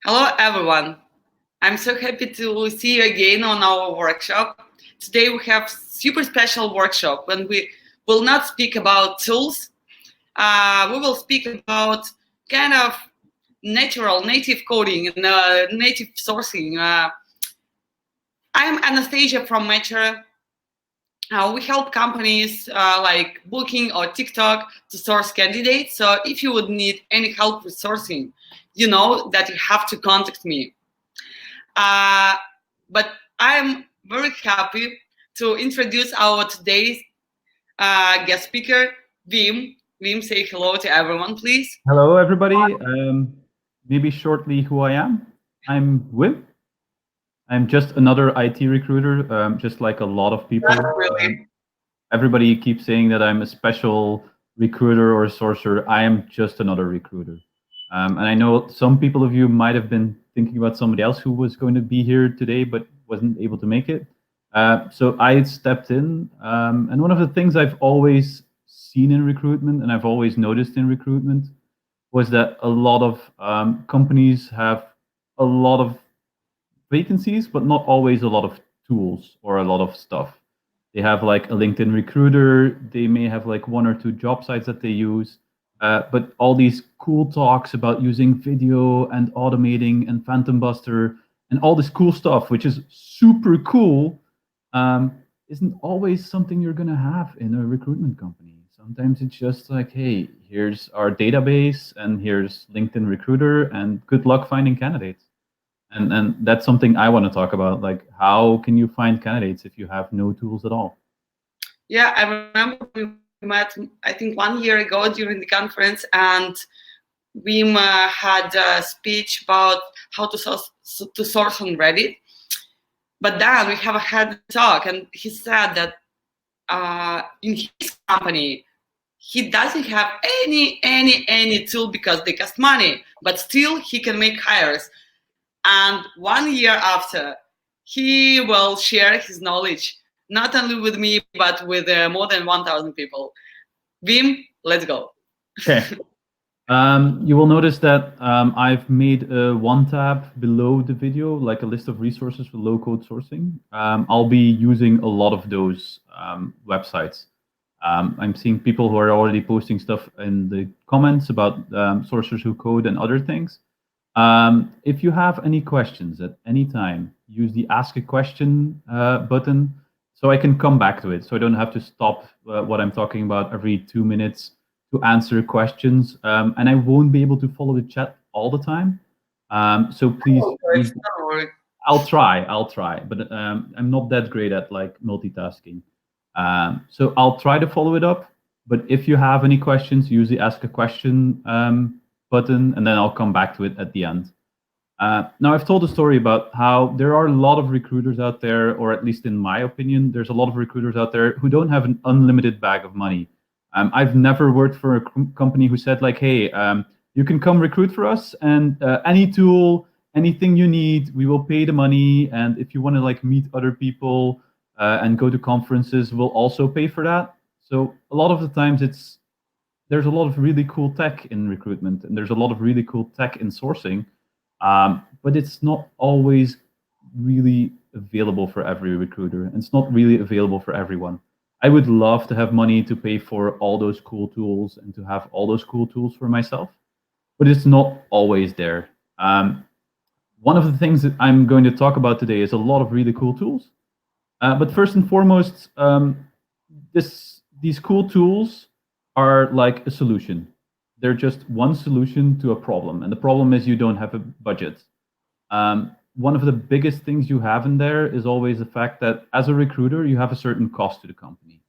Hello, everyone. I'm so happy to see you again on our workshop. Today we have super special workshop when we will not speak about tools. We will speak about kind of natural native coding and native sourcing. I'm Anastasia from Metro. We help companies like Booking or TikTok to source candidates. So if you would need any help with sourcing, you know that you have to contact me. But I'm very happy to introduce our today's guest speaker, Wim. Wim, say hello to everyone, please. Hello, everybody. Maybe shortly who I am. I'm Wim. I'm just another IT recruiter, just like a lot of people. Not really. Everybody keeps saying that I'm a special recruiter or sourcer. I am just another recruiter. And I know some people of you might have been thinking about somebody else who was going to be here today but wasn't able to make it. So I stepped in. And one of the things I've always seen in recruitment and I've always noticed in recruitment was that a lot of companies have a lot of vacancies, but not always a lot of tools or a lot of stuff. They have like a LinkedIn recruiter. They may have like one or two job sites that they use. But all these cool talks about using video and automating and Phantom Buster and all this cool stuff, which is super cool, isn't always something you're going to have in a recruitment company. Sometimes it's just like, hey, here's our database and here's LinkedIn Recruiter and good luck finding candidates. And that's something I want to talk about. Like, how can you find candidates if you have no tools at all? Yeah, I remember we met, I think, 1 year ago during the conference, and Wim had a speech about how to source on Reddit. But then we have had a talk, and he said that in his company, he doesn't have any tool because they cost money, but still he can make hires. And 1 year after, he will share his knowledge, not only with me, but with more than 1,000 people. Wim, let's go. Okay. You will notice that I've made one tab below the video, like a list of resources for low-code sourcing. I'll be using a lot of those websites. I'm seeing people who are already posting stuff in the comments about sourcers who code and other things. If you have any questions at any time, use the Ask a Question button so I can come back to it. So I don't have to stop what I'm talking about every 2 minutes to answer questions. And I won't be able to follow the chat all the time. So please, I'll try, but I'm not that great at like multitasking. So I'll try to follow it up. But if you have any questions, use the Ask a Question button, and then I'll come back to it at the end. Now, I've told a story about how there are a lot of recruiters out there, or at least in my opinion, there's a lot of recruiters out there who don't have an unlimited bag of money. I've never worked for a company who said like, hey, you can come recruit for us, and any tool, anything you need, we will pay the money. And if you want to like meet other people and go to conferences, we'll also pay for that. So a lot of the times there's a lot of really cool tech in recruitment, and there's a lot of really cool tech in sourcing, but it's not always really available for every recruiter, and it's not really available for everyone. I would love to have money to pay for all those cool tools and to have all those cool tools for myself, but it's not always there. One of the things that I'm going to talk about today is a lot of really cool tools. But first and foremost, these cool tools are like a solution. They're just one solution to a problem. And the problem is you don't have a budget. One of the biggest things you have in there is always the fact that as a recruiter, you have a certain cost to the company.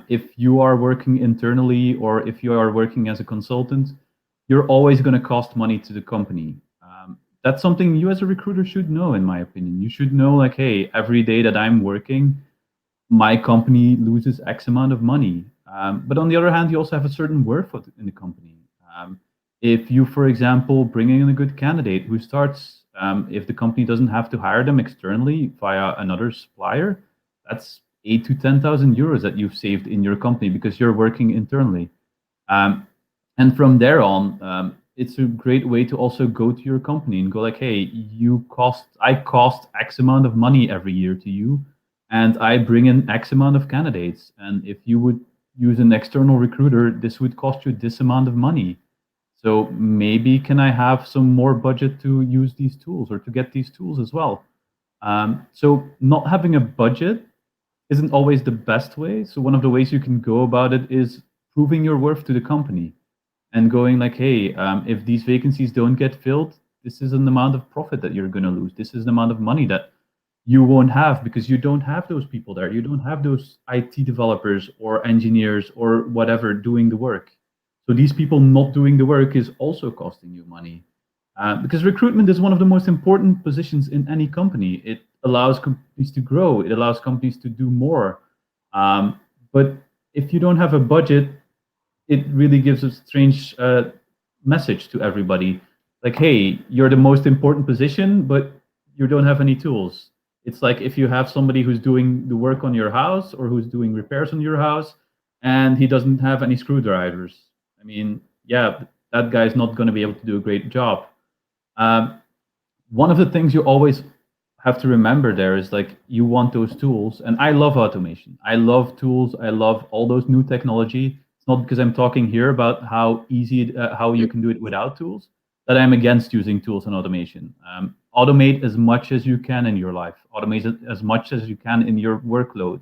If you are working internally or if you are working as a consultant, you're always going to cost money to the company. That's something you as a recruiter should know, in my opinion. You should know like, hey, every day that I'm working, my company loses X amount of money. But on the other hand, you also have a certain worth in the company. If you, for example, bring in a good candidate who starts, if the company doesn't have to hire them externally via another supplier, that's 8,000 to 10,000 euros that you've saved in your company because you're working internally. And from there on, it's a great way to also go to your company and go like, hey, I cost X amount of money every year to you, and I bring in X amount of candidates. And if you would use an external recruiter, this would cost you this amount of money. So maybe can I have some more budget to use these tools or to get these tools as well? So not having a budget isn't always the best way. So one of the ways you can go about it is proving your worth to the company and going like, hey, if these vacancies don't get filled, this is an amount of profit that you're going to lose. This is the amount of money that you won't have because you don't have those people there. You don't have those IT developers or engineers or whatever doing the work. So these people not doing the work is also costing you money. Because recruitment is one of the most important positions in any company. It allows companies to grow. It allows companies to do more. But if you don't have a budget, it really gives a strange message to everybody. Like, hey, you're the most important position, but you don't have any tools. It's like if you have somebody who's doing the work on your house or who's doing repairs on your house, and he doesn't have any screwdrivers. I mean, yeah, that guy's not going to be able to do a great job. One of the things you always have to remember there is like you want those tools, and I love automation. I love tools. I love all those new technology. It's not because I'm talking here about how easy how you can do it without tools that I'm against using tools and automation. Automate as much as you can in your life. Automate as much as you can in your workload.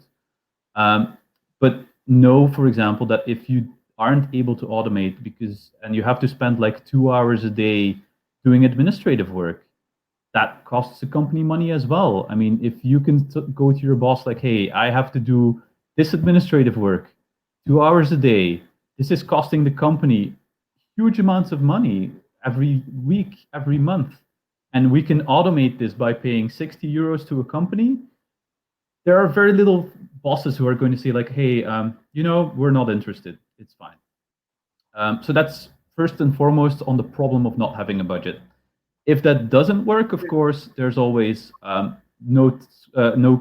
But know, for example, that if you aren't able to automate and you have to spend like 2 hours a day doing administrative work, that costs the company money as well. I mean, if you can go to your boss like, hey, I have to do this administrative work 2 hours a day, this is costing the company huge amounts of money every week, every month, and we can automate this by paying 60 euros to a company, there are very little bosses who are going to say like, hey, we're not interested. It's fine. So that's first and foremost on the problem of not having a budget. If that doesn't work, of course, there's always no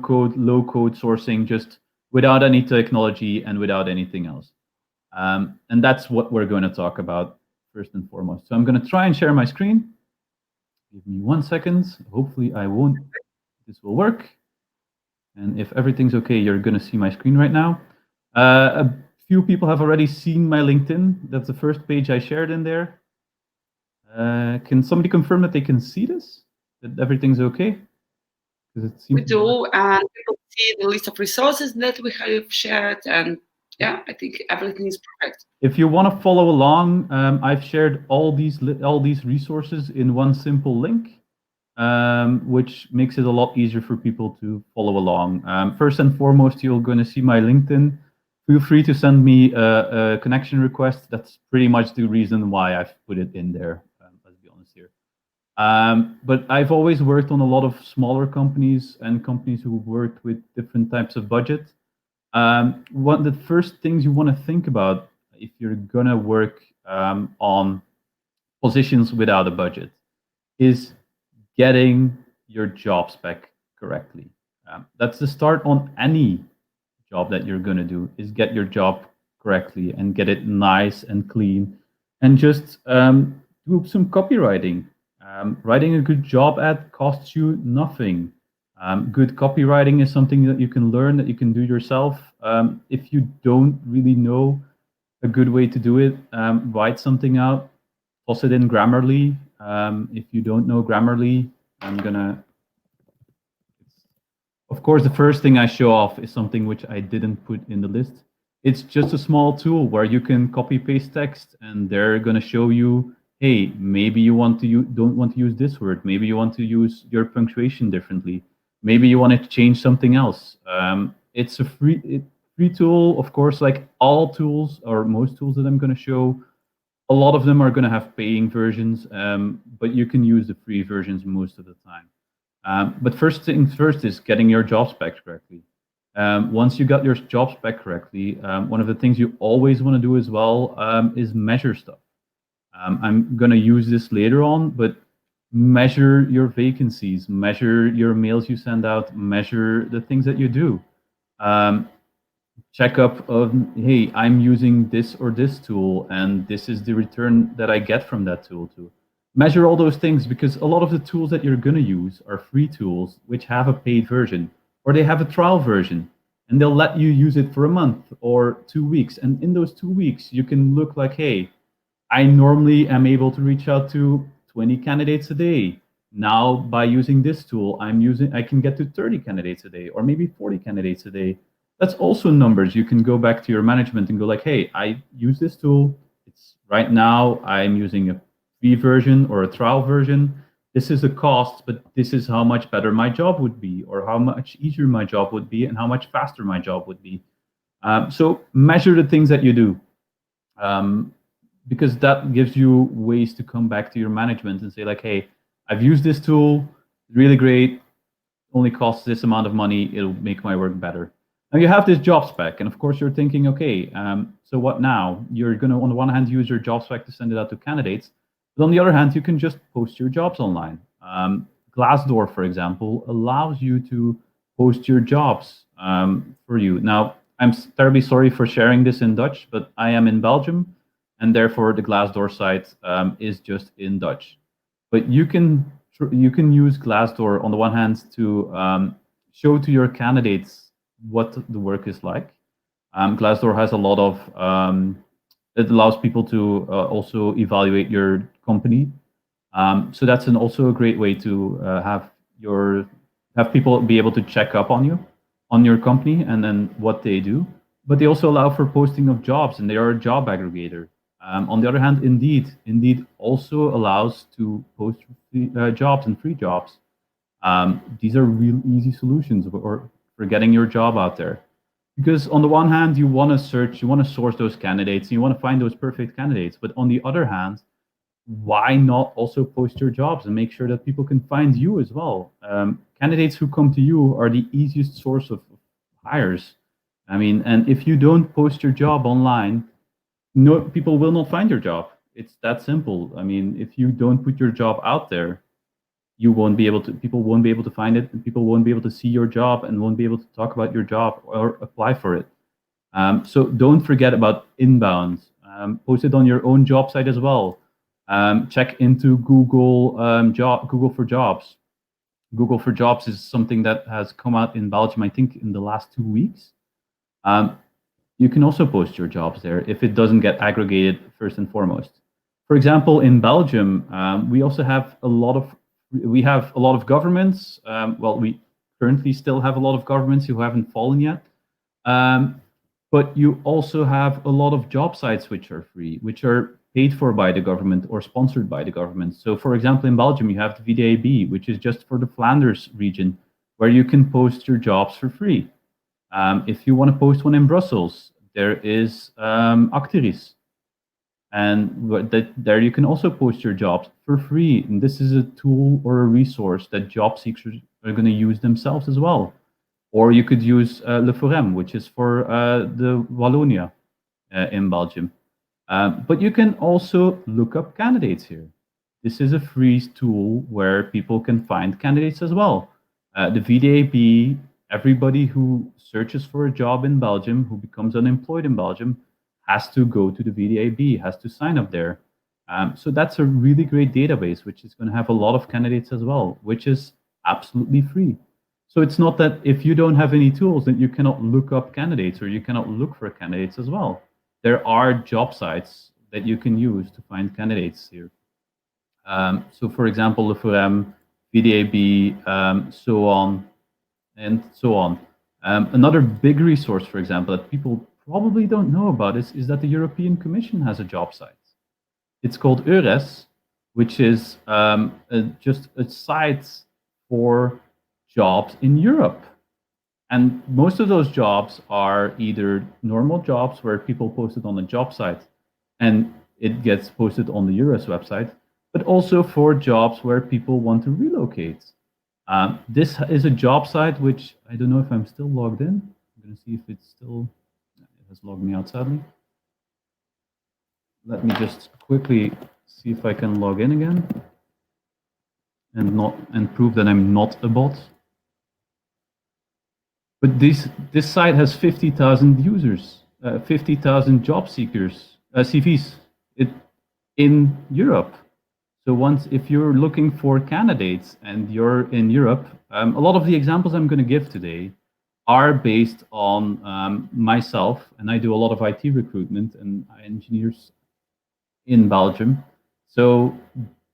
code, low code sourcing, just without any technology and without anything else. And that's what we're going to talk about first and foremost. So I'm going to try and share my screen. Give me 1 second. Hopefully this will work. And if everything's okay, you're going to see my screen right now. A few people have already seen my LinkedIn. That's the first page I shared in there. Can somebody confirm that they can see this? That everything's okay? We do, and people see the list of resources that we have shared, and yeah, I think everything is perfect. If you want to follow along, I've shared all these resources in one simple link, which makes it a lot easier for people to follow along. First and foremost, you're going to see my LinkedIn. Feel free to send me a connection request. That's pretty much the reason why I've put it in there. Let's be honest here. But I've always worked on a lot of smaller companies and companies who worked with different types of budget. One of the first things you want to think about if you're going to work on positions without a budget is getting your job spec correctly. That's the start on any job that you're going to do, is get your job correctly and get it nice and clean, and just do some copywriting. Writing a good job ad costs you nothing. Good copywriting is something that you can learn, that you can do yourself. If you don't really know a good way to do it, write something out, toss it in Grammarly. If you don't know Grammarly, of course, the first thing I show off is something which I didn't put in the list. It's just a small tool where you can copy paste text, and they're going to show you, hey, maybe you don't want to use this word. Maybe you want to use your punctuation differently. Maybe you want to change something else. It's a free tool, of course. Like all tools, or most tools that I'm going to show, a lot of them are going to have paying versions, but you can use the free versions most of the time. But first things first is getting your job specs correctly. Once you got your job spec correctly, one of the things you always want to do as well is measure stuff. I'm going to use this later on, but measure your vacancies, measure your mails you send out, measure the things that you do. checkup of, hey, I'm using this or this tool, and this is the return that I get from that tool too. Measure all those things, because a lot of the tools that you're going to use are free tools which have a paid version, or they have a trial version, and they'll let you use it for a month or 2 weeks. And in those 2 weeks, you can look like, hey, I normally am able to reach out to 20 candidates a day. Now, by using this tool, I can get to 30 candidates a day, or maybe 40 candidates a day. That's also numbers. You can go back to your management and go like, hey, I use this tool. It's right now I'm using a free version or a trial version. This is a cost, but this is how much better my job would be, or how much easier my job would be, and how much faster my job would be. So measure the things that you do. Because that gives you ways to come back to your management and say like, hey, I've used this tool, really great, only costs this amount of money, it'll make my work better. Now you have this job spec, and of course you're thinking, okay, so what now? You're going to, on the one hand, use your job spec to send it out to candidates, but on the other hand, you can just post your jobs online. Glassdoor, for example, allows you to post your jobs for you. Now, I'm terribly sorry for sharing this in Dutch, but I am in Belgium, and therefore the Glassdoor site is just in Dutch. But you can use Glassdoor on the one hand to show to your candidates what the work is like. Glassdoor has a lot of it allows people to also evaluate your company. So that's also a great way to have people be able to check up on you, on your company, and then what they do. But they also allow for posting of jobs, and they are a job aggregator. On the other hand, Indeed also allows to post jobs and free jobs. These are real easy solutions for getting your job out there. Because on the one hand, you want to search, you want to source those candidates, you want to find those perfect candidates. But on the other hand, why not also post your jobs and make sure that people can find you as well? Candidates who come to you are the easiest source of hires. I mean, and if you don't post your job online, no, people will not find your job. It's that simple. I mean, if you don't put your job out there, you won't be able to. People won't be able to find it, and people won't be able to see your job and won't be able to talk about your job or apply for it. So don't forget about inbound. Post it on your own job site as well. Check into Google Google for Jobs. Google for Jobs is something that has come out in Belgium, I think, in the last 2 weeks. You can also post your jobs there if it doesn't get aggregated first and foremost. For example, in Belgium, we also have a lot of governments. Well, we currently still have a lot of governments who haven't fallen yet. But you also have a lot of job sites which are free, which are paid for by the government or sponsored by the government. So, for example, in Belgium, you have the VDAB, which is just for the Flanders region, where you can post your jobs for free. If you want to post one in Brussels, there is Actiris. And there you can also post your jobs for free. And this is a tool or a resource that job seekers are going to use themselves as well. Or you could use Le Forum, which is for the Wallonia in Belgium. But you can also look up candidates here. This is a free tool where people can find candidates as well. The VDAB, everybody who searches for a job in Belgium, who becomes unemployed in Belgium, has to go to the VDAB, has to sign up there. So that's a really great database, which is going to have a lot of candidates as well, which is absolutely free. So it's not that if you don't have any tools, that you cannot look up candidates or you cannot look for candidates as well. There are job sites that you can use to find candidates here. So for example, Le Forum, VDAB, so on and so on. Another big resource, for example, that people probably don't know about is that the European Commission has a job site. It's called EURES, which is just a site for jobs in Europe. And most of those jobs are either normal jobs where people post it on a job site and it gets posted on the EURES website, but also for jobs where people want to relocate. This is a job site which I don't know if I'm still logged in. I'm going to see if it's still, it has logged me out sadly. Let me just quickly see if I can log in again and prove that I'm not a bot. But this site has 50,000 users, 50,000 job seekers, CVs in Europe. So if you're looking for candidates and you're in Europe, a lot of the examples I'm going to give today are based on myself, and I do a lot of IT recruitment and engineers in Belgium. So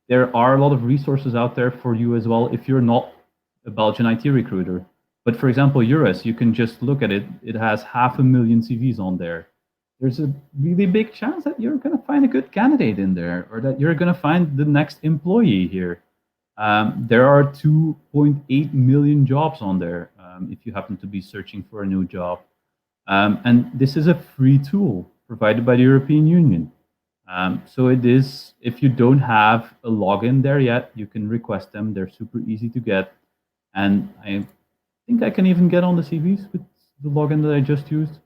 there are a lot of resources out there for you as well if you're not a Belgian IT recruiter. But for example, Eurus, you can just look at it. It has 500,000 CVs on there. There's a really big chance that you're going to find a good candidate in there, or that you're going to find the next employee here. There are 2.8 million jobs on there if you happen to be searching for a new job. And this is a free tool provided by the European Union. So it is, if you don't have a login there yet, you can request them. They're super easy to get. And I think I can even get on the CVs with the login that I just used.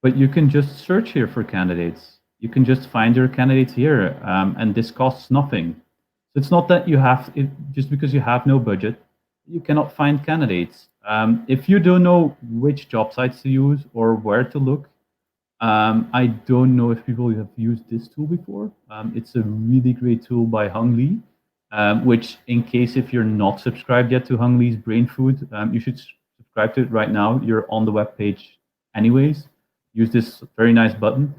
But you can just search here for candidates. You can just find your candidates here, and this costs nothing. So it's not that you have, just because you have no budget, you cannot find candidates. If you don't know which job sites to use or where to look, I don't know if people have used this tool before. It's a really great tool by Hung Lee, which, in case if you're not subscribed yet to Hung Lee's Brain Food, you should subscribe to it right now. You're on the web page anyways. Use this very nice button.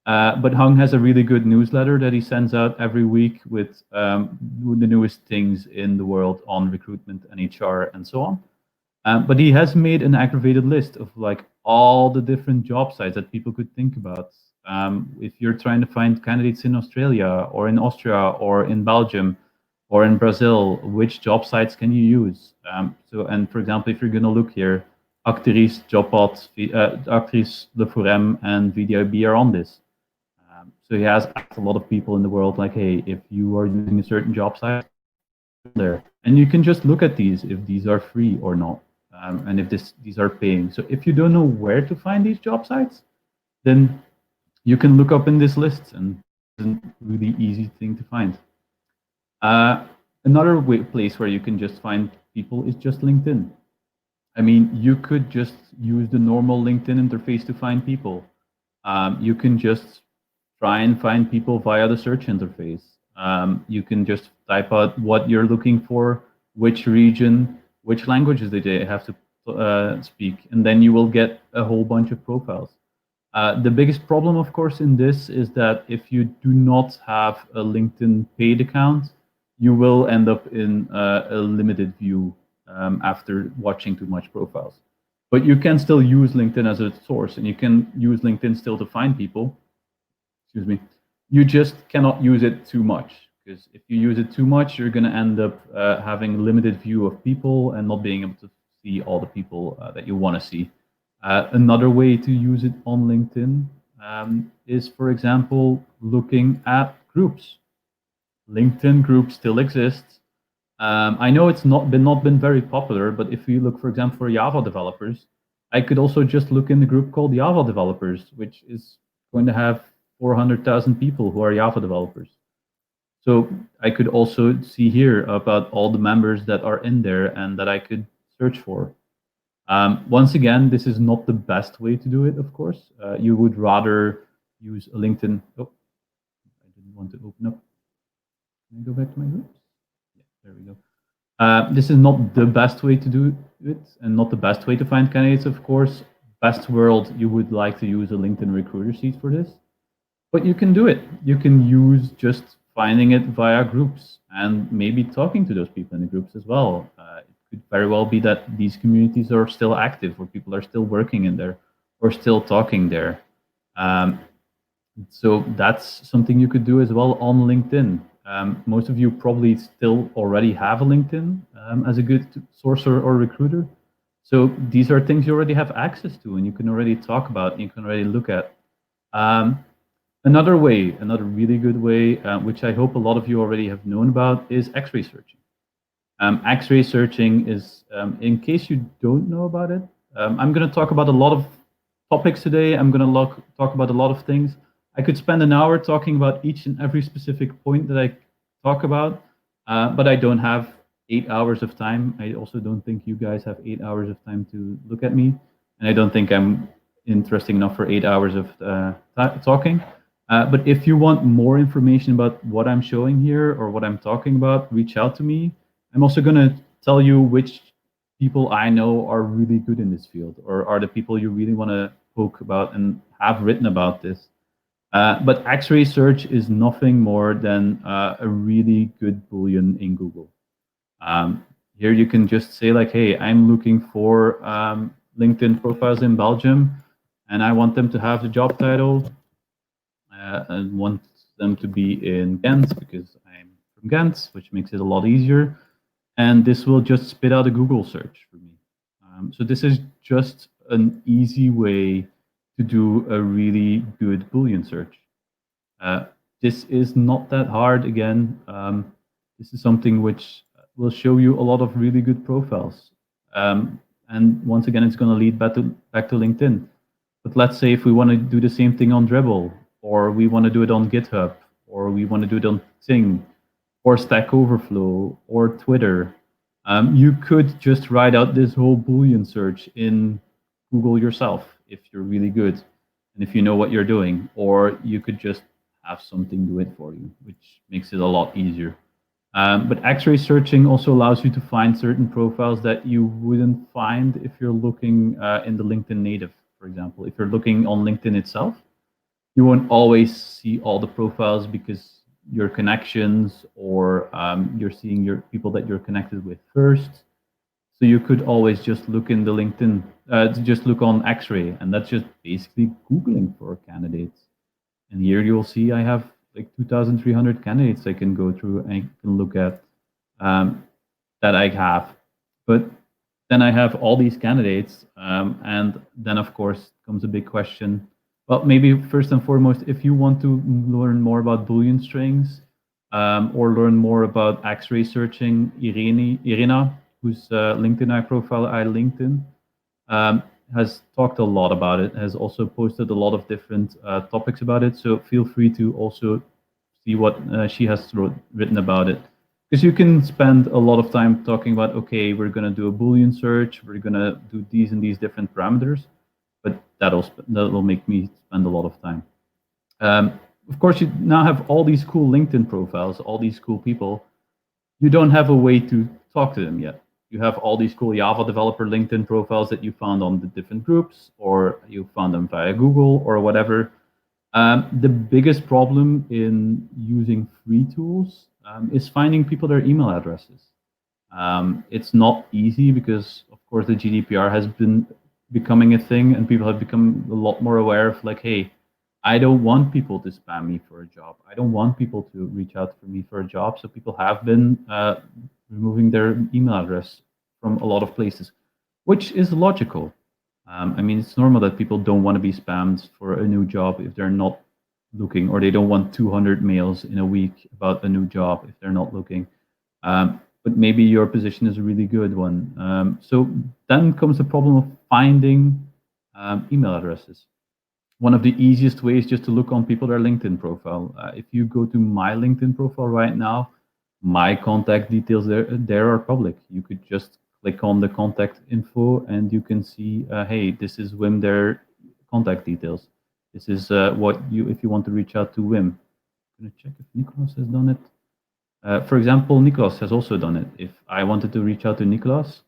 But Hung has a really good newsletter that he sends out every week with the newest things in the world on recruitment and HR and so on. But he has made an aggregated list of like all the different job sites that people could think about. If you're trying to find candidates in Australia or in Austria or in Belgium or in Brazil, which job sites can you use? And for example, if you're going to look here, Actrice, Jobpot, Actrice, Le Forum, and VDIB are on this. So he has asked a lot of people in the world, like, hey, if you are using a certain job site, there, and you can just look at these if these are free or not, and if these are paying. So if you don't know where to find these job sites, then you can look up in this list, and it's a really easy thing to find. Another place where you can just find people is just LinkedIn. I mean, you could just use the normal LinkedIn interface to find people. You can just try and find people via the search interface. You can just type out what you're looking for, which region, which languages they have to speak, and then you will get a whole bunch of profiles. The biggest problem, of course, in this is that if you do not have a LinkedIn paid account, you will end up in a limited view after watching too much profiles. But you can still use LinkedIn as a source, and you can use LinkedIn still to find people. Excuse me. You just cannot use it too much, because if you use it too much, you're going to end up having a limited view of people and not being able to see all the people that you want to see. Another way to use it on LinkedIn is, for example, looking at groups. LinkedIn groups still exist. I know it's not been very popular, but if you look, for example, for Java developers, I could also just look in the group called Java developers, which is going to have 400,000 people who are Java developers. So I could also see here about all the members that are in there and that I could search for. Once again, this is not the best way to do it, of course. You would rather use a LinkedIn. Oh, I didn't want to open up. Can I go back to my groups? Yeah, there we go. This is not the best way to do it, and not the best way to find candidates, of course. Best world, you would like to use a LinkedIn recruiter sheet for this. But you can do it. You can use just finding it via groups and maybe talking to those people in the groups as well. It could very well be that these communities are still active, or people are still working in there, or still talking there. So that's something you could do as well on LinkedIn. Most of you probably still already have a LinkedIn as a good source or recruiter. So these are things you already have access to, and you can already talk about, and you can already look at. Another way, another really good way, which I hope a lot of you already have known about, is X-ray searching. X-ray searching is, in case you don't know about it, I'm going to talk about a lot of topics today. I'm going to talk about a lot of things. I could spend an hour talking about each and every specific point that I talk about, but I don't have 8 hours of time. I also don't think you guys have 8 hours of time to look at me. and I don't think I'm interesting enough for 8 hours of talking. But if you want more information about what I'm showing here or what I'm talking about, reach out to me. I'm also going to tell you which people I know are really good in this field, or are the people you really want to poke about and have written about this. But X-ray search is nothing more than a really good boolean in Google. Here you can just say like, hey, I'm looking for LinkedIn profiles in Belgium, and I want them to have the job title and want them to be in Ghent because I'm from Ghent, which makes it a lot easier. And this will just spit out a Google search for me. So this is just an easy way to do a really good Boolean search. This is not that hard. Again, this is something which will show you a lot of really good profiles. And once again, it's going to lead back to LinkedIn. But let's say if we want to do the same thing on Dribbble, or we want to do it on GitHub, or we want to do it on Ting, or Stack Overflow, or Twitter, you could just write out this whole Boolean search in Google yourself if you're really good and if you know what you're doing, or you could just have something do it for you, which makes it a lot easier. But X-ray searching also allows you to find certain profiles that you wouldn't find if you're looking in the LinkedIn native, for example. If you're looking on LinkedIn itself, you won't always see all the profiles because your connections or you're seeing your people that you're connected with first. So you could always just look in the LinkedIn, just look on X-ray, and that's just basically Googling for candidates. And here you'll see I have like 2,300 candidates I can go through and I can look at that I have. But then I have all these candidates, and then of course comes a big question. Well, maybe first and foremost, if you want to learn more about Boolean strings or learn more about X-ray searching, Irina, whose LinkedIn profile I linked in, has talked a lot about it, has also posted a lot of different topics about it. So feel free to also see what she has written about it. Because you can spend a lot of time talking about, okay, we're going to do a Boolean search, we're going to do these and these different parameters, but that'll make me spend a lot of time. Of course, you now have all these cool LinkedIn profiles, all these cool people. You don't have a way to talk to them yet. You have all these cool Java developer LinkedIn profiles that you found on the different groups, or you found them via Google or whatever. The biggest problem in using free tools is finding people their email addresses. It's not easy because, of course, the GDPR has been becoming a thing, and people have become a lot more aware of like, hey, I don't want people to spam me for a job. I don't want people to reach out for me for a job. So people have been removing their email address from a lot of places, which is logical. I mean, it's normal that people don't want to be spammed for a new job if they're not looking, or they don't want 200 mails in a week about a new job if they're not looking. But maybe your position is a really good one. So then comes the problem of finding email addresses. One of the easiest ways just to look on people their LinkedIn profile. If you go to my LinkedIn profile right now, my contact details there are public. You could just click on the contact info and you can see, hey, this is Wim, their contact details. This is if you want to reach out to Wim. I'm going to check if Nicolas has done it. For example, Nicolas has also done it. If I wanted to reach out to Nicolas,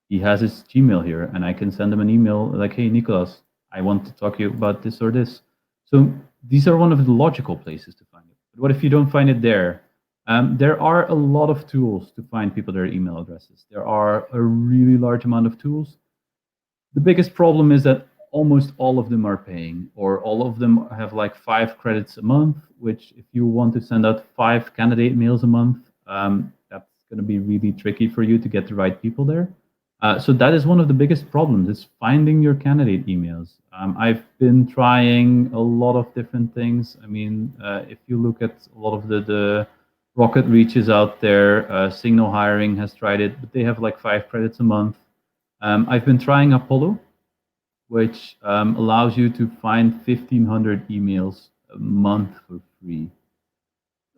he has his Gmail here, and I can send him an email like, hey, Nicolas, I want to talk to you about this or this. So these are one of the logical places to find it. But what if you don't find it there? There are a lot of tools to find people their email addresses. There are a really large amount of tools. The biggest problem is that almost all of them are paying, or all of them have like 5 credits a month, which if you want to send out 5 candidate mails a month, that's going to be really tricky for you to get the right people there. So that is one of the biggest problems, is finding your candidate emails. I've been trying a lot of different things. I mean, if you look at a lot of the rocket reaches out there, Signal Hiring has tried it, but they have like 5 credits a month. I've been trying Apollo, which allows you to find 1,500 emails a month for free.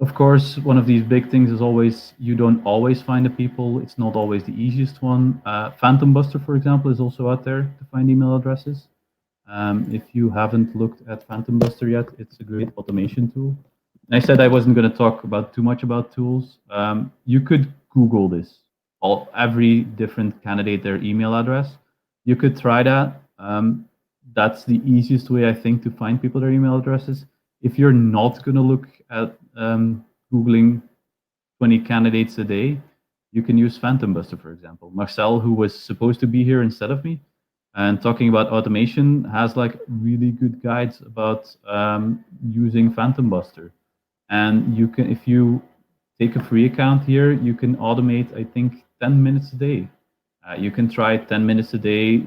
Of course, one of these big things is always you don't always find the people. It's not always the easiest one. Phantom Buster, for example, is also out there to find email addresses. If you haven't looked at Phantom Buster yet, it's a great automation tool. I said I wasn't going to talk about too much about tools. You could Google this, every different candidate, their email address. You could try that. That's the easiest way, I think, to find people their email addresses. If you're not going to look at Googling 20 candidates a day, you can use Phantom Buster, for example. Marcel, who was supposed to be here instead of me, and talking about automation, has like really good guides about using Phantom Buster. And you can, if you take a free account here, you can automate, I think, 10 minutes a day. You can try 10 minutes a day,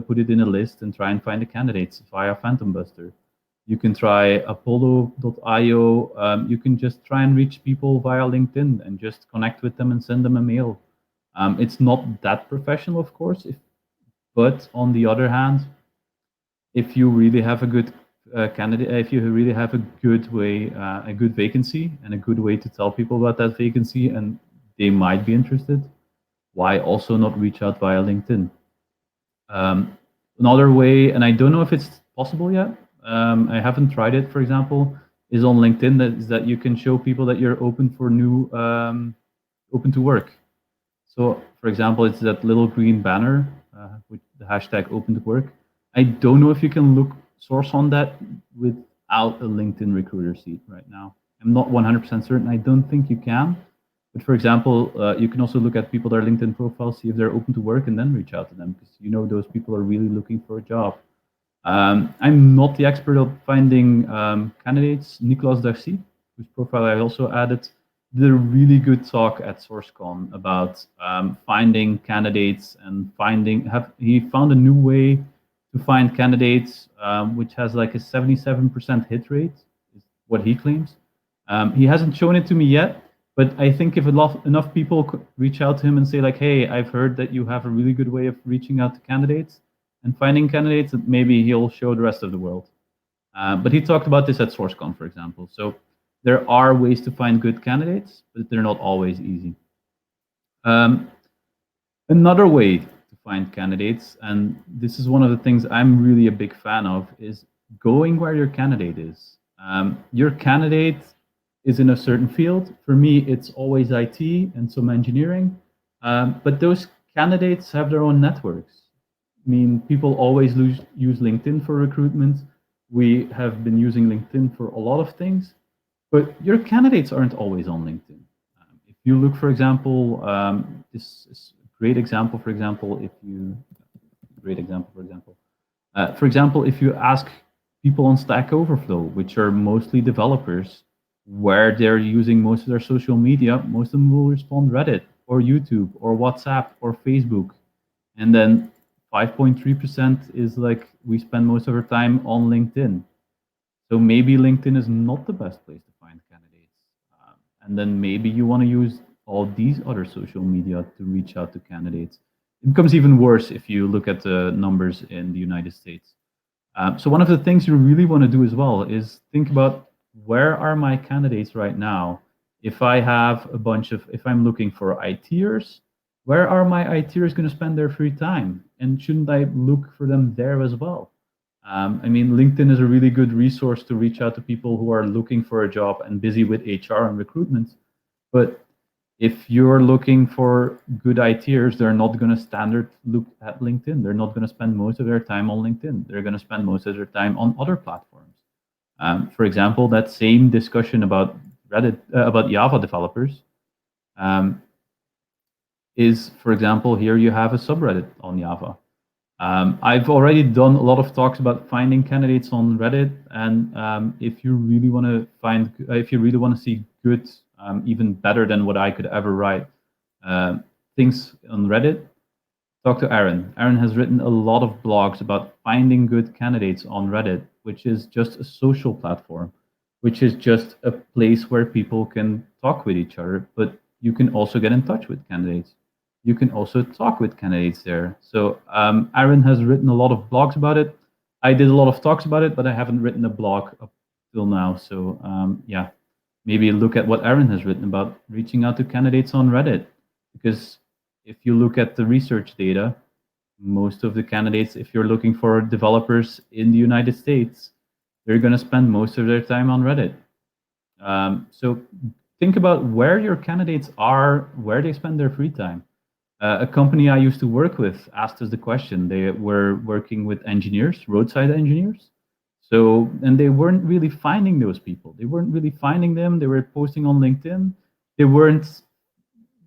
put it in a list, and try and find the candidates via Phantom Buster. You can try Apollo.io. You can just try and reach people via LinkedIn and just connect with them and send them a mail. It's not that professional, of course, but on the other hand, if you really have a good candidate, if you really have a good way, a good vacancy, and a good way to tell people about that vacancy, and they might be interested, why also not reach out via LinkedIn? Another way, and I don't know if it's possible yet, I haven't tried it, for example, is on LinkedIn, that you can show people that you're open for new, open to work. So, for example, it's that little green banner with the hashtag open to work. I don't know if you can source on that without a LinkedIn recruiter seat right now. I'm not 100% certain. I don't think you can. But for example, you can also look at people, their LinkedIn profiles, see if they're open to work, and then reach out to them, because you know those people are really looking for a job. I'm not the expert of finding candidates. Nicolas Darcy, whose profile I also added, did a really good talk at SourceCon about finding candidates and he found a new way to find candidates, which has like a 77% hit rate, is what he claims. He hasn't shown it to me yet, but I think if enough people reach out to him and say like, hey, I've heard that you have a really good way of reaching out to candidates and finding candidates, maybe he'll show the rest of the world. But he talked about this at SourceCon, for example. So there are ways to find good candidates, but they're not always easy. Another way to find candidates, and this is one of the things I'm really a big fan of, is going where your candidate is. Your candidate is in a certain field. For me, it's always IT and some engineering, but those candidates have their own networks. I mean, people always use LinkedIn for recruitment. We have been using LinkedIn for a lot of things, but your candidates aren't always on LinkedIn. If you look, for example, this is a great example. For example, if you ask people on Stack Overflow, which are mostly developers, where they're using most of their social media, most of them will respond Reddit or YouTube or WhatsApp or Facebook. And then 5.3% is like, we spend most of our time on LinkedIn. So maybe LinkedIn is not the best place to find candidates. And then maybe you want to use all these other social media to reach out to candidates. It becomes even worse if you look at the numbers in the United States. So one of the things you really want to do as well is think about, where are my candidates right now? If I'm looking for ITers, where are my ITers going to spend their free time? And shouldn't I look for them there as well? I mean, LinkedIn is a really good resource to reach out to people who are looking for a job and busy with HR and recruitment. But if you're looking for good ITers, they're not going to look at LinkedIn. They're not going to spend most of their time on LinkedIn. They're going to spend most of their time on other platforms. For example, that same discussion about Reddit, about Java developers, is, for example, here you have a subreddit on Java. I've already done a lot of talks about finding candidates on Reddit, and if you really want to see good, even better than what I could ever write, things on Reddit, talk to Aaron. Aaron has written a lot of blogs about finding good candidates on Reddit, which is just a social platform, which is just a place where people can talk with each other, but you can also get in touch with candidates. You can also talk with candidates there. So Aaron has written a lot of blogs about it. I did a lot of talks about it, but I haven't written a blog up till now. So yeah, Maybe look at what Aaron has written about reaching out to candidates on Reddit. Because if you look at the research data, most of the candidates, if you're looking for developers in the United States, they're going to spend most of their time on Reddit. So think about where your candidates are, where they spend their free time. A company I used to work with asked us the question. They were working with engineers, roadside engineers. So, and they weren't really finding those people. They weren't really finding them. They were posting on LinkedIn. They weren't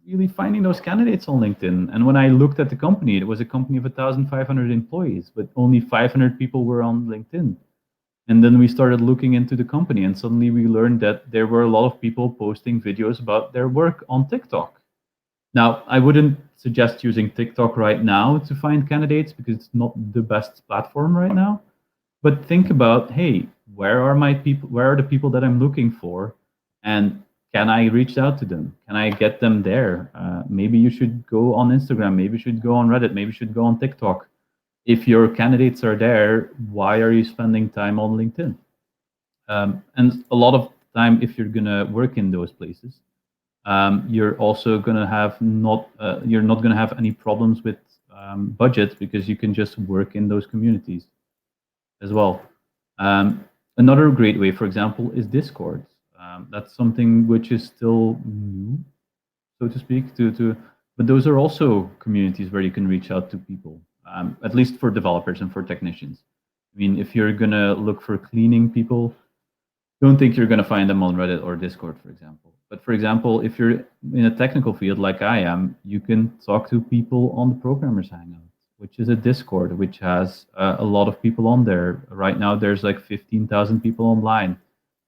really finding those candidates on LinkedIn. And when I looked at the company, it was a company of 1,500 employees, but only 500 people were on LinkedIn. And then we started looking into the company, and suddenly we learned that there were a lot of people posting videos about their work on TikTok. Now, I wouldn't suggest using TikTok right now to find candidates because it's not the best platform right now. But think about, hey, where are my people? Where are the people that I'm looking for? And can I reach out to them? Can I get them there? Maybe you should go on Instagram. Maybe you should go on Reddit. Maybe you should go on TikTok. If your candidates are there, why are you spending time on LinkedIn? And a lot of time, if you're gonna work in those places, you're also gonna have you're not gonna have any problems with budget because you can just work in those communities as well. Another great way, for example, is Discord. That's something which is still new, so to speak. But those are also communities where you can reach out to people, at least for developers and for technicians. I mean, if you're gonna look for cleaning people, don't think you're gonna find them on Reddit or Discord, for example. But for example, if you're in a technical field like I am, you can talk to people on the Programmers Hangout, which is a Discord, which has a lot of people on there. Right now, there's like 15,000 people online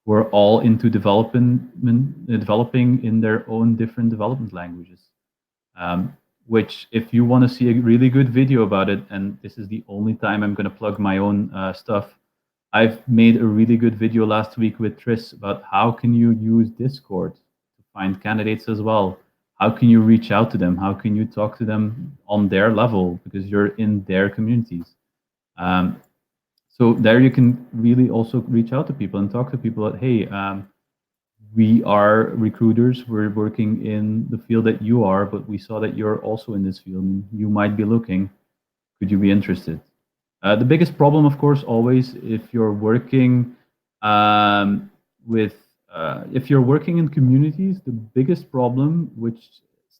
who are all into developing in their own different development languages. Which, if you want to see a really good video about it, and this is the only time I'm going to plug my own stuff, I've made a really good video last week with Tris about how can you use Discord to find candidates as well. How can you reach out to them? How can you talk to them on their level because you're in their communities? So there you can really also reach out to people and talk to people that, hey, we are recruiters. We're working in the field that you are, but we saw that you're also in this field and you might be looking. Could you be interested? The biggest problem, of course, always if you're working if you're working in communities, the biggest problem, which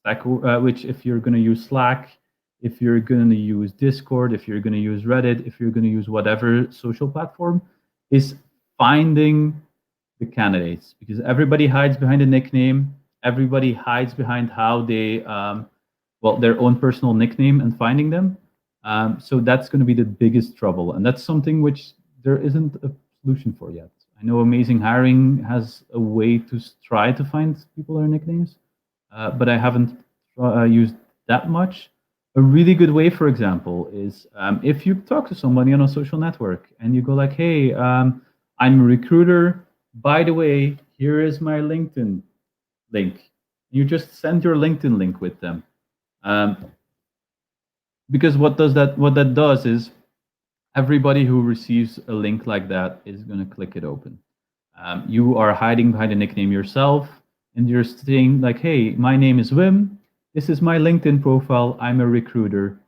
if you're going to use Slack, if you're going to use Discord, if you're going to use Reddit, if you're going to use whatever social platform, is finding the candidates, because everybody hides behind a nickname. Everybody hides behind how they, their own personal nickname and finding them. So that's going to be the biggest trouble. And that's something which there isn't a solution for yet. I know Amazing Hiring has a way to try to find people their nicknames, but I haven't used that much. A really good way, for example, is if you talk to somebody on a social network and you go like, hey, I'm a recruiter. By the way, here is my LinkedIn link. You just send your LinkedIn link with them. Because what that does is everybody who receives a link like that is going to click it open. You are hiding behind a nickname yourself, and you're saying like, hey, my name is Wim. This is my LinkedIn profile. I'm a recruiter.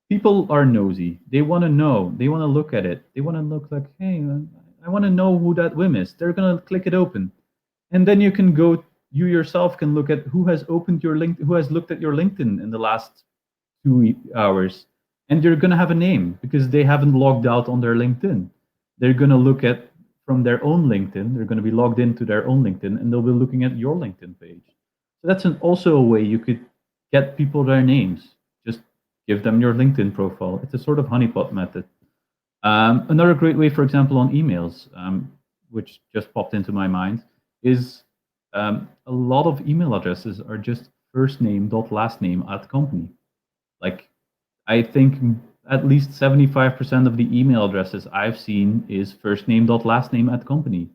People are nosy. They want to know. They want to look at it. They want to look like, hey, I want to know who that Wim is. They're going to click it open. And then you can go, you yourself can look at who has opened your link, who has looked at your LinkedIn in the last 2 hours. And you're going to have a name because they haven't logged out on their LinkedIn. They're going to look at from their own LinkedIn. They're going to be logged into their own LinkedIn, and they'll be looking at your LinkedIn page. So that's also a way you could get people their names. Just give them your LinkedIn profile. It's a sort of honeypot method. Another great way, for example, on emails, which just popped into my mind, is a lot of email addresses are just first name dot last name at company. Like, I think at least 75% of the email addresses I've seen is first name dot last name at company.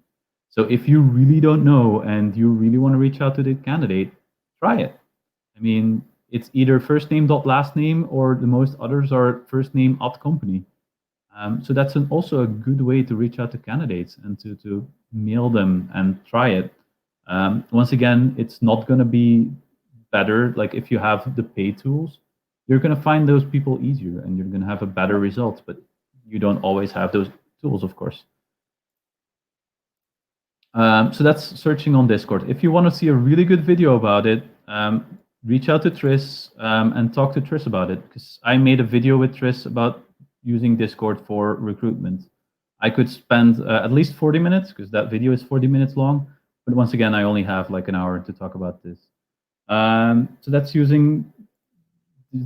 So if you really don't know and you really want to reach out to the candidate, try it. I mean, it's either first name dot last name, or the most others are first name at company. So that's also a good way to reach out to candidates and to mail them and try it. Once again, it's not going to be better. Like if you have the paid tools, you're going to find those people easier and you're going to have a better result, but you don't always have those tools, of course. So that's searching on Discord. If you want to see a really good video about it, reach out to Tris and talk to Tris about it, because I made a video with Tris about using Discord for recruitment. I could spend at least 40 minutes, because that video is 40 minutes long. But once again, I only have like an hour to talk about this. So that's using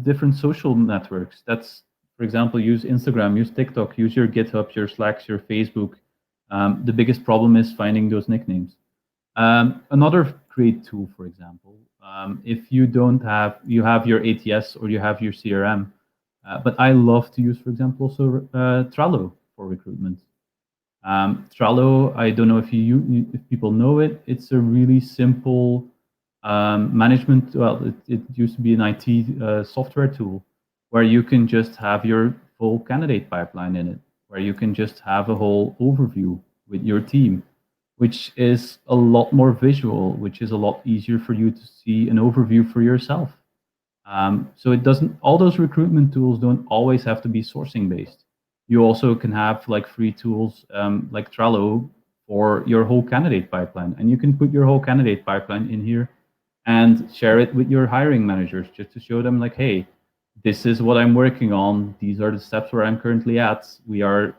different social networks. That's, for example, use Instagram, use TikTok, use your GitHub, your Slacks, your Facebook. The biggest problem is finding those nicknames. Another great tool, for example, if you don't have, you have your ATS or you have your CRM, but I love to use, for example, also Trello for recruitment. Trello, I don't know if if people know it. It's a really simple management. Well, it used to be an IT software tool where you can just have your full candidate pipeline in it, where you can just have a whole overview with your team, which is a lot more visual, which is a lot easier for you to see an overview for yourself. So it doesn't, all those recruitment tools don't always have to be sourcing based. You also can have like free tools like Trello for your whole candidate pipeline. And you can put your whole candidate pipeline in here and share it with your hiring managers just to show them like, hey, this is what I'm working on. These are the steps where I'm currently at. We are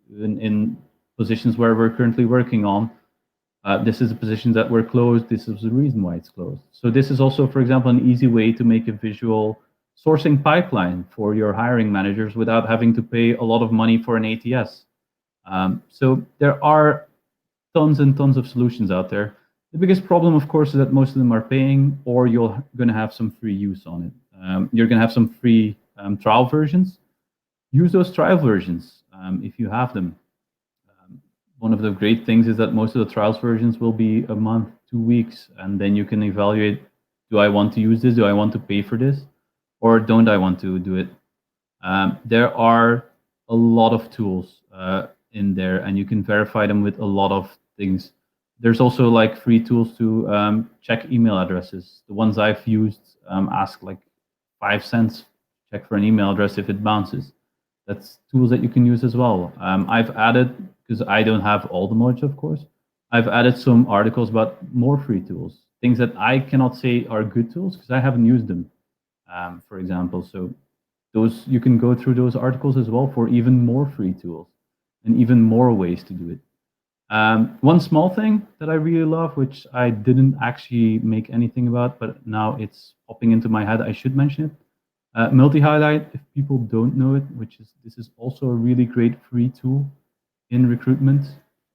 in positions where we're currently working on. This is a position that we're closed. This is the reason why it's closed. So this is also, for example, an easy way to make a visual sourcing pipeline for your hiring managers without having to pay a lot of money for an ATS. So there are tons and tons of solutions out there. The biggest problem, of course, is that most of them are paying, or you're going to have some free use on it. You're going to have some free trial versions. Use those trial versions if you have them. One of the great things is that most of the trials versions will be a month, 2 weeks, and then you can evaluate, do I want to use this? Do I want to pay for this? Or don't I want to do it? There are a lot of tools in there, and you can verify them with a lot of things. There's also like free tools to check email addresses. The ones I've used ask like 5 cents, check for an email address if it bounces. That's tools that you can use as well. I've added, because I don't have all the knowledge, of course, I've added some articles about more free tools, things that I cannot say are good tools because I haven't used them, for example. So those, you can go through those articles as well for even more free tools and even more ways to do it. One small thing that I really love, which I didn't actually make anything about, but now it's popping into my head, I should mention it. Multihighlight, if people don't know it, this is also a really great free tool in recruitment.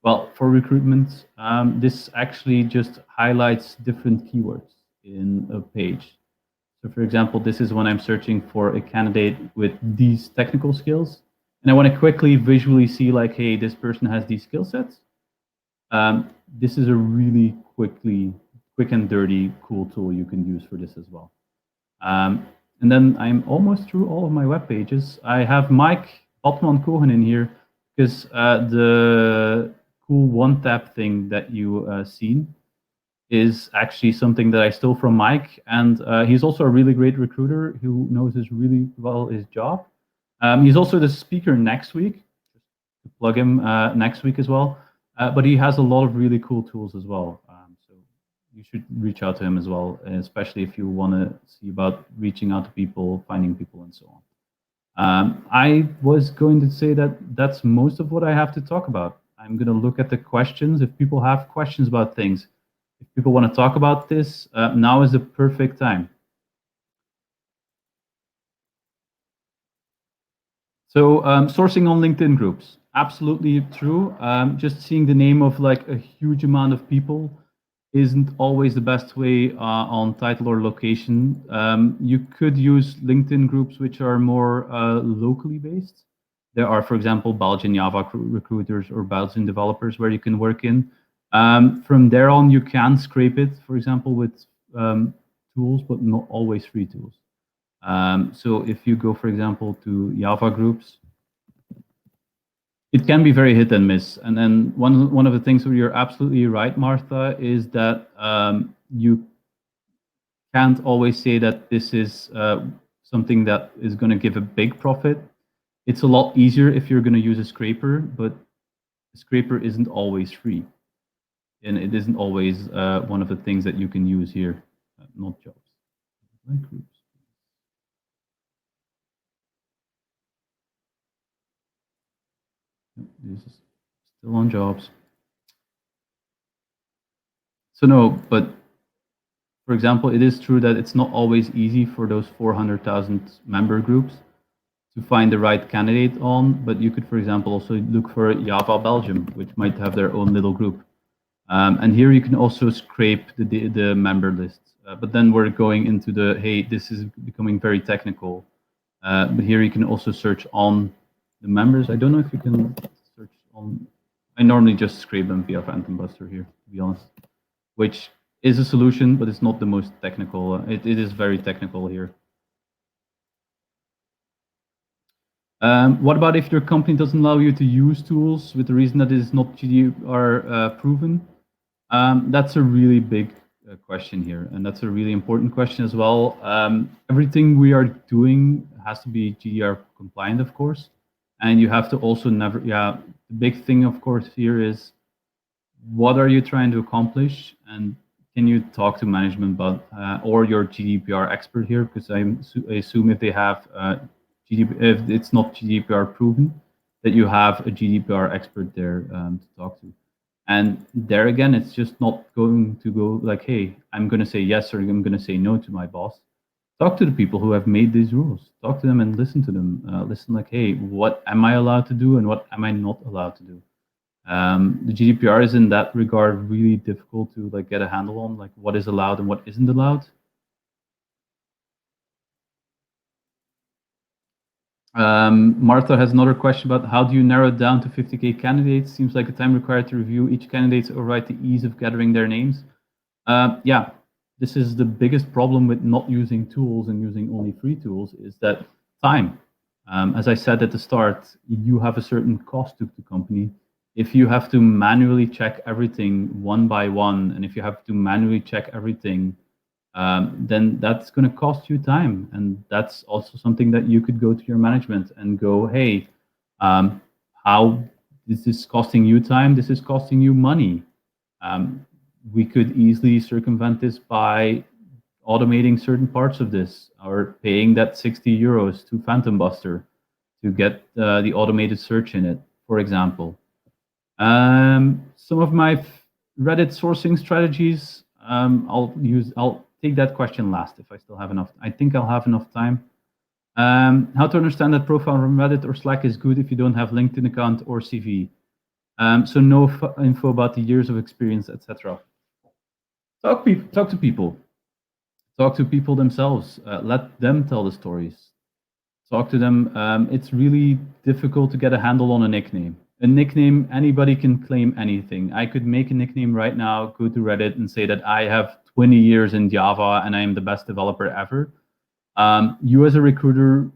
Well, for recruitment, this actually just highlights different keywords in a page. So for example, this is when I'm searching for a candidate with these technical skills, and I want to quickly visually see like, hey, this person has these skill sets. This is a really quick and dirty, cool tool you can use for this as well. And then I'm almost through all of my web pages. I have Mike Ottman Cohen in here because the cool one-tab thing that you seen is actually something that I stole from Mike. And he's also a really great recruiter who knows really well his job. He's also the speaker next week. To plug him next week as well. But he has a lot of really cool tools as well. So you should reach out to him as well, especially if you want to see about reaching out to people, finding people, and so on. I was going to say that that's most of what I have to talk about. I'm going to look at the questions. If people have questions about things, if people want to talk about this, now is the perfect time. So sourcing on LinkedIn groups, absolutely true. Just seeing the name of like a huge amount of people isn't always the best way on title or location. You could use LinkedIn groups which are more locally based. There are, for example, Belgian Java recruiters or Belgian developers where you can work in. From there on, you can scrape it, for example, with tools, but not always free tools. So if you go, for example, to Java groups, It can be very hit and miss. And then one of the things where you're absolutely right, Martha, is that you can't always say that this is something that is going to give a big profit. It's a lot easier if you're going to use a scraper, but a scraper isn't always free. And it isn't always one of the things that you can use here, not jobs. Like groups. This is still on jobs. So no, but for example, it is true that it's not always easy for those 400,000 member groups to find the right candidate on, but you could, for example, also look for Java Belgium, which might have their own little group. And here you can also scrape the member list. But then we're going into the, hey, this is becoming very technical. But here you can also search on the members. I don't know if you can search on, I normally just scrape them via Phantom Buster here, to be honest, which is a solution, but it's not the most technical. It is very technical here. What about if your company doesn't allow you to use tools with the reason that it is not GDPR proven? That's a really big question here, and that's a really important question as well. Everything we are doing has to be GDPR compliant, of course, and you have to also never, the big thing, of course, here is what are you trying to accomplish, and can you talk to management about, or your GDPR expert here, because I assume if they have if it's not GDPR proven, that you have a GDPR expert there to talk to. And there again, it's just not going to go like, hey, I'm going to say yes or I'm going to say no to my boss. Talk to the people who have made these rules. Talk to them and listen to them. Listen like, hey, what am I allowed to do and what am I not allowed to do? The GDPR is in that regard really difficult to like get a handle on, like what is allowed and what isn't allowed. Martha has another question about how do you narrow it down to 50K candidates? Seems like the time required to review each candidate or write the ease of gathering their names. Yeah, this is the biggest problem with not using tools and using only free tools is that time. As I said at the start, you have a certain cost to the company. If you have to manually check everything one by one, and if you have to manually check everything, then that's going to cost you time. And that's also something that you could go to your management and go, hey, how this is costing you time, this is costing you money. We could easily circumvent this by automating certain parts of this or paying that 60 euros to Phantom Buster to get the automated search in it, for example. Some of my Reddit sourcing strategies, I'll take that question last if I still have enough. I think I'll have enough time. How to understand that profile from Reddit or Slack is good if you don't have LinkedIn account or CV. So no info about the years of experience, etc. Talk to people. Talk to people themselves. Let them tell the stories. Talk to them. It's really difficult to get a handle on a nickname. A nickname, anybody can claim anything. I could make a nickname right now, go to Reddit and say that I have 20 years in Java and I am the best developer ever. You as a recruiter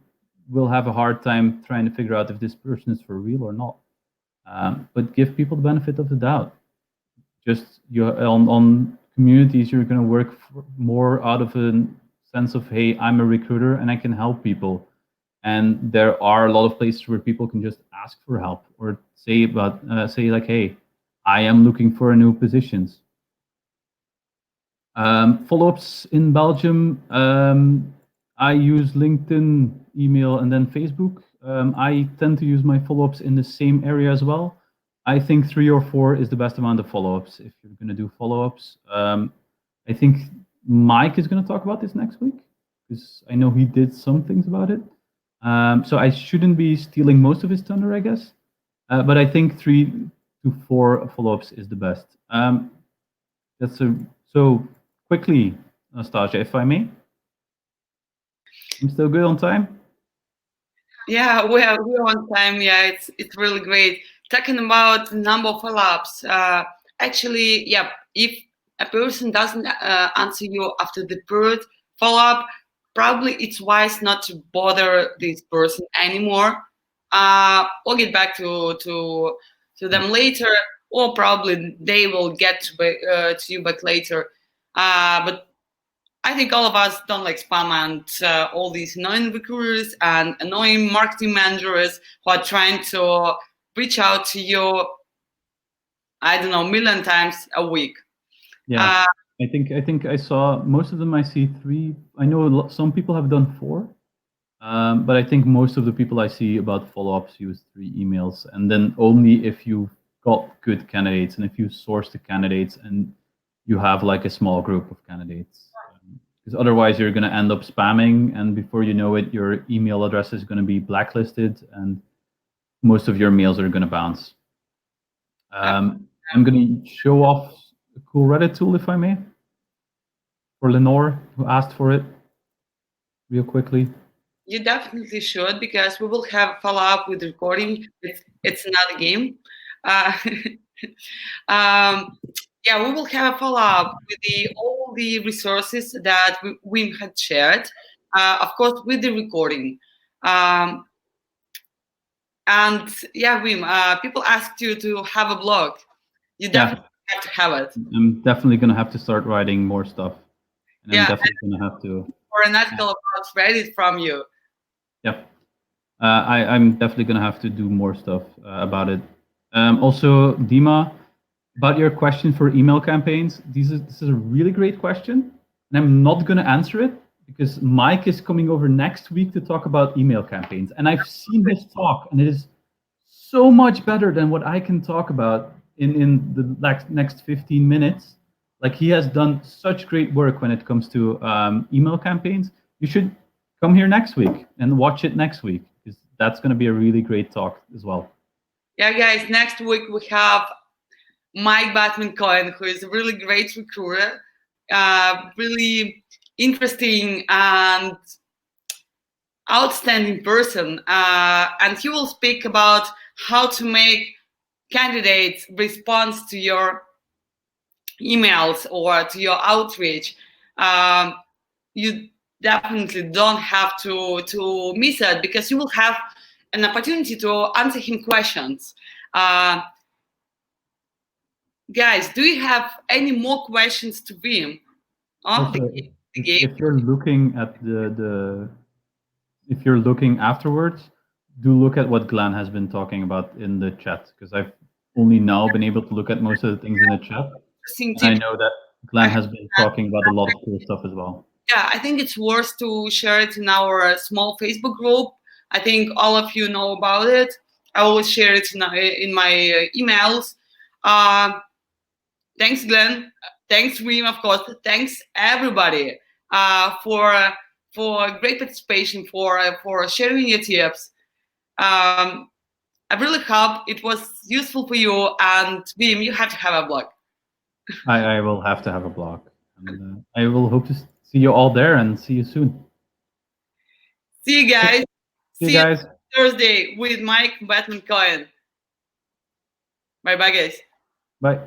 will have a hard time trying to figure out if this person is for real or not. But give people the benefit of the doubt. Just on communities, you're going to work more out of a sense of, hey, I'm a recruiter and I can help people. And there are a lot of places where people can just ask for help or say like, hey, I am looking for new positions. Follow-ups in Belgium. I use LinkedIn, email, and then Facebook. I tend to use my follow-ups in the same area as well. I think 3 or 4 is the best amount of follow-ups if you're going to do follow-ups. I think Mike is going to talk about this next week because I know he did some things about it. So I shouldn't be stealing most of his thunder, I guess. But I think 3 to 4 follow-ups is the best. So quickly, Nastasia, if I may. I'm still good on time? Yeah, we're on time. Yeah, it's really great. Talking about number of follow-ups. Actually, yeah, if a person doesn't answer you after the third follow-up, probably it's wise not to bother this person anymore. I'll get back to them later, or probably they will get to you back later. But I think all of us don't like spam and all these annoying recruiters and annoying marketing managers who are trying to reach out to you, I don't know, 1,000,000 times a week. Yeah, I think I saw most of them. I see 3. I know some people have done 4, but I think most of the people I see about follow-ups use 3 emails, and then only if you got good candidates and if you source the candidates and you have like a small group of candidates. Because otherwise you're going to end up spamming, and before you know it, your email address is going to be blacklisted, and most of your mails are going to bounce. I'm going to show off a cool Reddit tool, if I may, for Lenore, who asked for it, real quickly. You definitely should, because we will have follow-up with recording. It's not a game. Yeah, we will have a follow-up with all the resources that Wim had shared, of course, with the recording. And yeah, Wim, people asked you to have a blog. You definitely have to have it. I'm definitely going to have to start writing more stuff. And yeah, I'm definitely going to have to. Or an article about Reddit from you. Yeah. I'm definitely going to have to do more stuff about it. Also, Dima, about your question for email campaigns, this is a really great question, and I'm not going to answer it because Mike is coming over next week to talk about email campaigns, and I've seen his talk, and it is so much better than what I can talk about in the next 15 minutes. Like, he has done such great work when it comes to email campaigns. You should come here next week and watch it next week, because that's going to be a really great talk as well. Yeah, guys, next week we have Mike Cohen, who is a really great recruiter, really interesting and outstanding person. And he will speak about how to make candidates respond to your emails or to your outreach. You definitely don't have to miss it, because you will have an opportunity to answer him questions. Guys, do you have any more questions to Wim? If you're looking at if you're looking afterwards, do look at what Glenn has been talking about in the chat, because I've only now been able to look at most of the things in the chat. And I know that Glenn has been talking about a lot of cool stuff as well. Yeah, I think it's worth to share it in our small Facebook group. I think all of you know about it. I always share it in my emails. Thanks, Glenn. Thanks, Wim, of course. Thanks, everybody, for great participation, for sharing your tips. I really hope it was useful for you. And Wim, you have to have a blog. I will have to have a blog. And I will hope to see you all there, and see you soon. See you guys. See you guys. Thursday with Mike Cohen. Bye-bye, guys. Bye.